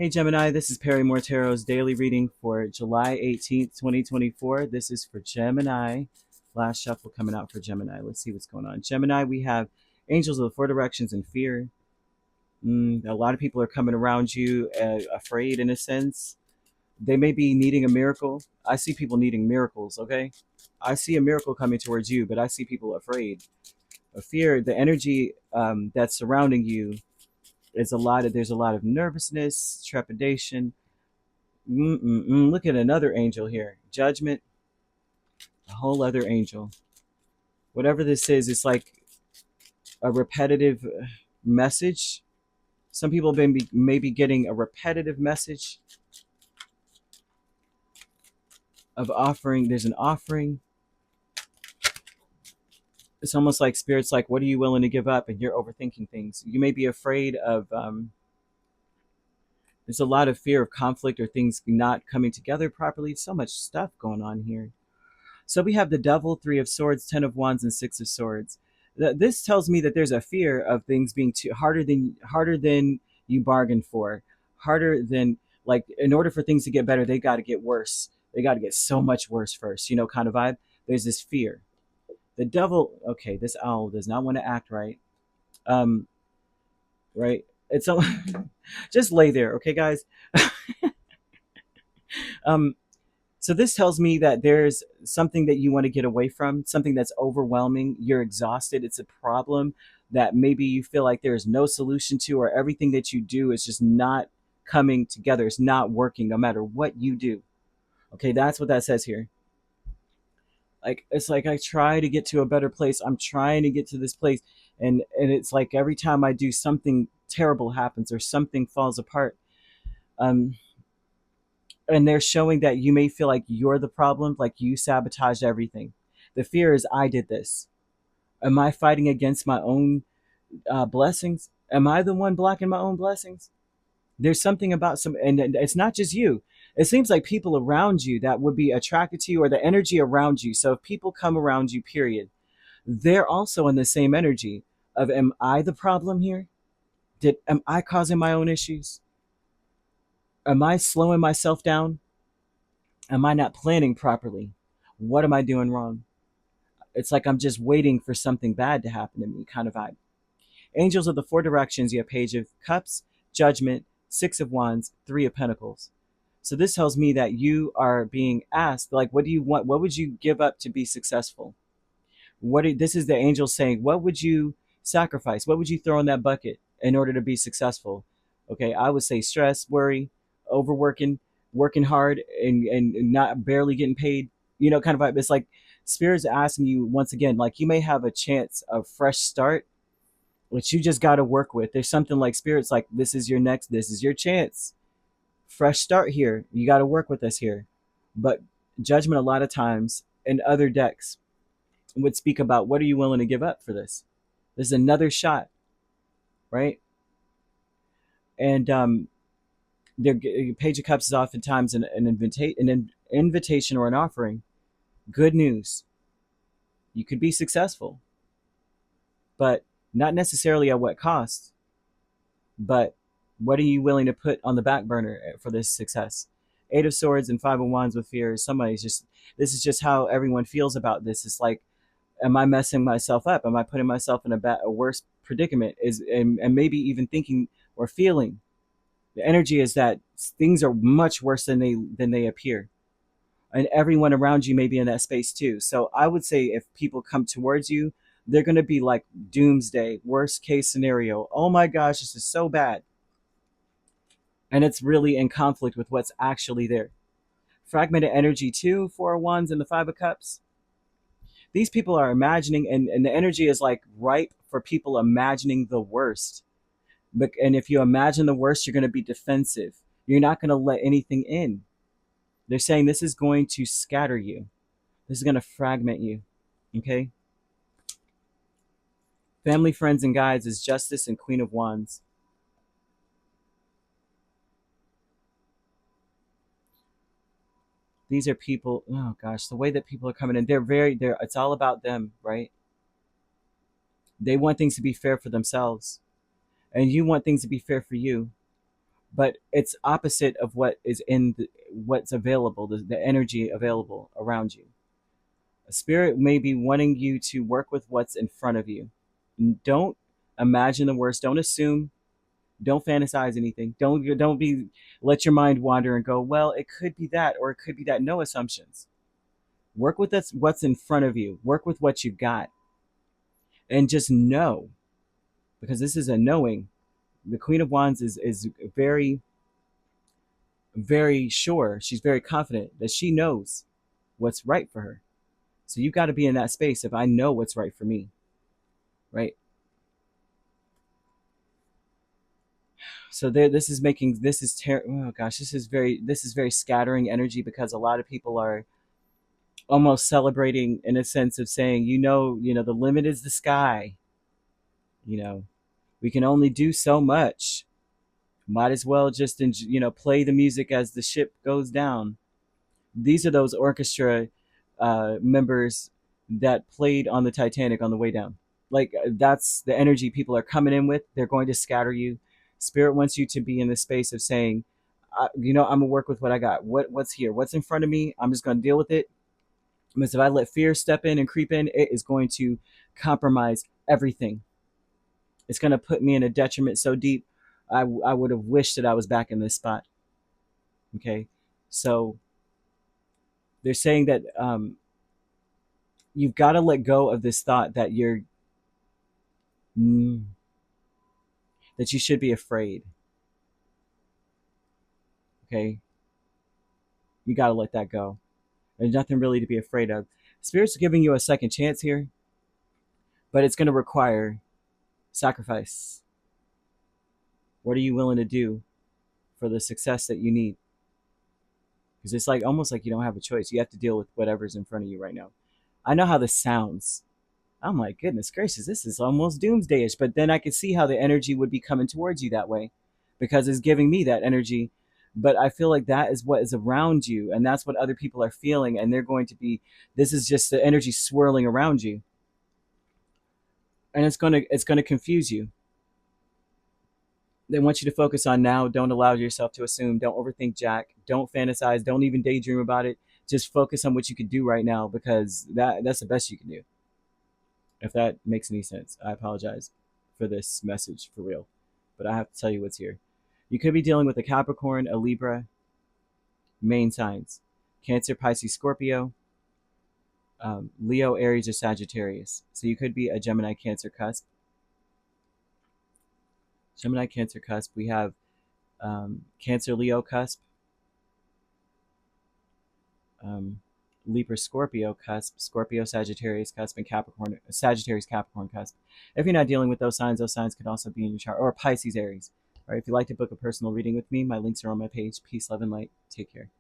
Hey Gemini, this is Perrymore Tarot's daily reading for July 18th, 2024. This is for Gemini. Last shuffle coming out for Gemini. Let's see what's going on. Gemini, we have angels of the four directions and fear. A lot of people are coming around you afraid in a sense. They may be needing a miracle. I see people needing miracles, okay? I see a miracle coming towards you, but I see people afraid. A fear, the energy that's surrounding you there's a lot of nervousness, trepidation. Look at another angel here. Judgment, a whole other angel. Whatever this is, it's like a repetitive message. Some people may be getting a repetitive message of offering. There's an offering. It's almost like spirit's like, what are you willing to give up? And you're overthinking things. You may be afraid of, there's a lot of fear of conflict or things not coming together properly. So much stuff going on here. So we have the Devil, Three of Swords, Ten of Wands, and Six of Swords. This tells me that there's a fear of things being too harder than you bargained for, harder than like in order for things to get better, they got to get worse. They got to get so much worse first, kind of vibe. There's this fear. The Devil, okay, this owl does not want to act right. Right? It's so just lay there, okay, guys. So this tells me that there's something that you want to get away from, something that's overwhelming. You're exhausted. It's a problem that maybe you feel like there's no solution to, or everything that you do is just not coming together. It's not working no matter what you do. Okay, that's what that says here. Like it's like I try to get to a better place. I'm trying to get to this place, and it's like every time I do, something terrible happens or something falls apart. Um, and they're showing that you may feel like you're the problem, like you sabotaged everything. The fear is, I did this. Am I fighting against my own blessings? Am I the one blocking my own blessings? There's something about and it's not just you. It seems like people around you that would be attracted to you, or the energy around you. So if people come around you, period, they're also in the same energy of, am I the problem here? Am I causing my own issues? Am I slowing myself down? Am I not planning properly? What am I doing wrong? It's like I'm just waiting for something bad to happen to me, kind of vibe. Angels of the four directions, you have Page of Cups, Judgment, Six of Wands, Three of Pentacles. So this tells me that you are being asked, like, what do you want? What would you give up to be successful? This is the angel saying, what would you sacrifice? What would you throw in that bucket in order to be successful? Okay, I would say stress, worry, overworking, working hard, and not barely getting paid. Kind of vibe. It's like spirit's asking you once again, like you may have a chance of fresh start, which you just got to work with. There's something like spirit's like, this is your chance. Fresh start here. You got to work with us here. But judgment, a lot of times in other decks, would speak about, what are you willing to give up for this? This is another shot, right? And the Page of Cups is oftentimes an invitation or an offering. Good news. You could be successful, but not necessarily at what cost. But what are you willing to put on the back burner for this success? Eight of Swords and Five of Wands with fear. This is just how everyone feels about this. It's like, am I messing myself up? Am I putting myself in a worse predicament? And maybe even thinking or feeling. The energy is that things are much worse than they appear, and everyone around you may be in that space too. So I would say if people come towards you, they're going to be like doomsday, worst case scenario. Oh my gosh, this is so bad, and it's really in conflict with what's actually there. Fragmented energy too. Four of Wands and the Five of Cups. These people are imagining, and the energy is like ripe for people imagining the worst. And if you imagine the worst, you're going to be defensive. You're not going to let anything in. They're saying this is going to scatter you. This is going to fragment you. Okay? Family, friends, and guides is Justice and Queen of Wands. These are people, oh gosh, the way that people are coming in, it's all about them, right? They want things to be fair for themselves. And you want things to be fair for you. but it's opposite of what is in what's available, the energy available around you. A spirit may be wanting you to work with what's in front of you. Don't imagine the worst. Don't assume. Don't fantasize anything. Don't be let your mind wander and go, well, it could be that or it could be that. No assumptions. Work with what's in front of you. Work with what you got, and just know, because this is a knowing. The Queen of Wands is very, very sure. She's very confident that she knows what's right for her. So you got to be in that space. If I know what's right for me, right? So there, this is making this is oh gosh, this is very scattering energy, because a lot of people are almost celebrating in a sense of saying, the limit is the sky. You know, we can only do so much. Might as well just play the music as the ship goes down. These are those orchestra members that played on the Titanic on the way down. Like, that's the energy people are coming in with. They're going to scatter you. Spirit wants you to be in the space of saying, I'm gonna work with what I got. What's here? What's in front of me? I'm just gonna deal with it. Because if I let fear step in and creep in, it is going to compromise everything. It's going to put me in a detriment so deep. I would have wished that I was back in this spot. Okay, so they're saying that you've got to let go of this thought that mm, that you should be afraid. Okay, you got to let that go. There's nothing really to be afraid of. Spirit's giving you a second chance here, but it's going to require sacrifice. What are you willing to do for the success that you need? Because it's like almost like you don't have a choice. You have to deal with whatever's in front of you right now. I know how this sounds. I'm like, goodness gracious, this is almost doomsdayish. But then I could see how the energy would be coming towards you that way, because it's giving me that energy. But I feel like that is what is around you, and that's what other people are feeling, and they're going to be. This is just the energy swirling around you, and it's gonna confuse you. They want you to focus on now. Don't allow yourself to assume. Don't overthink Jack. Don't fantasize. Don't even daydream about it. Just focus on what you can do right now, because that's the best you can do. If that makes any sense, I apologize for this message for real, but I have to tell you what's here. You could be dealing with a Capricorn, a Libra, main signs, Cancer, Pisces, Scorpio, Leo, Aries, or Sagittarius. So you could be a Gemini, Cancer cusp. Gemini, Cancer cusp. We have Cancer, Leo cusp, Libra, Scorpio cusp, Scorpio, Sagittarius cusp, and Capricorn, Sagittarius, Capricorn cusp. If you're not dealing with those signs could also be in your chart, or Pisces, Aries. All right, if you'd like to book a personal reading with me, my links are on my page. Peace, love, and light. Take care.